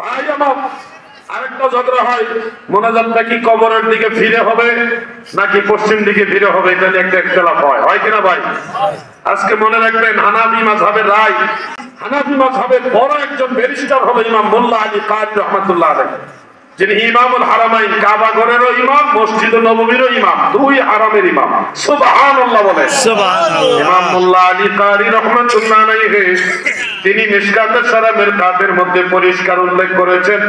ভাই আমার আরেকটা ঝগড়া হয়, মোনাজাতটা কি কবরের দিকে ফিরে হবে নাকি পশ্চিম দিকে ফিরে হবে, এটা নিয়ে একটা ইখতিলাফ হয় কিনা ভাই? আজকে মনে রাখবেন, হানাফি মাযহাবের রায়, হানাফি মাযহাবের বড় একজন ব্যারিস্টার হলো ইমাম মোল্লা আলী কারি রাহমাতুল্লাহ আলাইহি, যিনি ইমামুল হারামাইন, কাবা ঘরেরও ইমাম, মসজিদুন নববীরও ইমাম, দুই হারামের ইমাম। সুবহানাল্লাহ বলেন। সুবহানাল্লাহ। ইমাম মোল্লা আলী কারি রাহমাতুল্লাহ আলাইহি তিনি মিশকাতুস সালামের কাদের মধ্যে পরিষ্কার উল্লেখ করেছেন,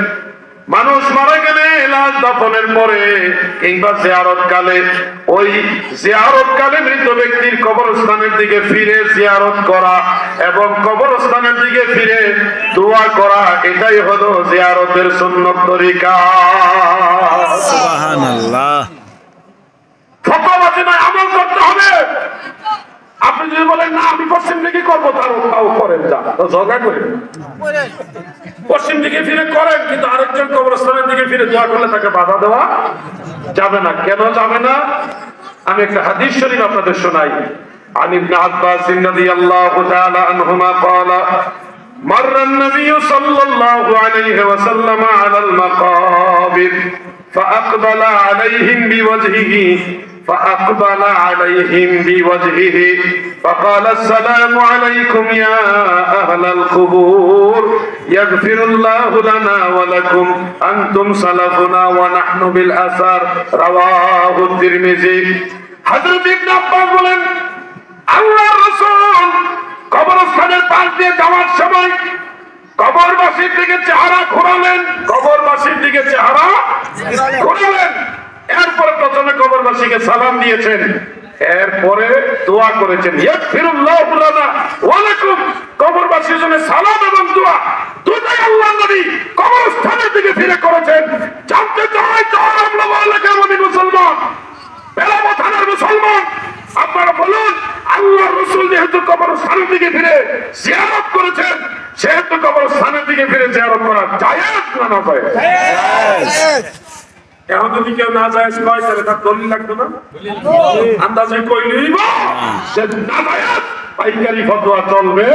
মানুষ মারা গেলে লাশ দাফনের পরে কিংবা জিয়ারতকালে, ওই জিয়ারতকালে মৃত ব্যক্তির কবরস্থানের দিকে ফিরে জিয়ারত করা এবং কবরস্থানের দিকে ফিরে দোয়া করা, এটাই হলো জিয়ারতের সুন্নত তরিকা। সুবহানাল্লাহ। ফতোয়াবাজি নয়, আমল করতে হবে। আপনি যদি বলেন না আমি পশ্চিম দিকে করবো, তাও করেন, যা ঝগড়া করেন, পশ্চিম দিকে ফিরে করেন, কিন্তু আরেকজন কবরস্থানের দিকে ফিরে দোয়া করলে তাকে বাধা দেওয়া যাবে না। কেন যাবে না? আমি একটা হাদিস শরীফ আপনাদের শোনাই। عن ابن عباس رضي الله تعالى عنهما قال مر النبي صلى الله عليه وسلم على المقابر فأقبل عليهم بوجهه فقال السلام عليكم يا أهل القبور يغفر الله لنا ولكم أنتم سلفنا ونحن بالأثر رواه الترمذي। হযরত ইবনে আব্বাস বলেন, আল্লাহর রাসূল কবরস্থানের পাশ দিয়ে যাওয়ার সময় কবরবাসীর দিকে চেহারা ঘোরালেন, এরপরে প্রথমে কবরবাসীকে সালাম দিয়েছেন, এরপরে দোয়া করেছেন ইয়াগফিরুল্লাহু লানা ওয়া লাকুম। কবরবাসীর জন্য সালাম এবং দোয়া দুটোই আল্লাহর নবী কবরস্থানের দিকে ফিরে করেছেন। জানতে চাই আমরা এলাকার মুসলমান, বেলাবা থানার মুসলমান, আপনারা বলুন আল্লাহর রাসূল যেহেতু কবরস্থানের দিকে ফিরে জিয়ারত করেছেন, সেহেতু কবরস্থানের দিকে ফিরে জিয়ারত করা জায়েজ না না জায়েজ? এখন যদি কেউ না জায়েজ কয় তাহলে তার দলিল লাগবে না? আন্দাজে কইলেই সে না জায়েজ, পাইকারি ফতোয়া চলবে।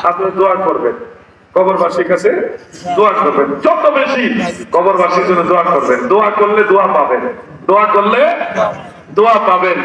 আপনি দোয়া করবেন, কবরবাসীর কাছে দোয়া করবেন, যত বেশি কবরবাসীর জন্য দোয়া করবেন। দোয়া করলে দোয়া পাবেন, দোয়া করলে দোয়া পাবেন।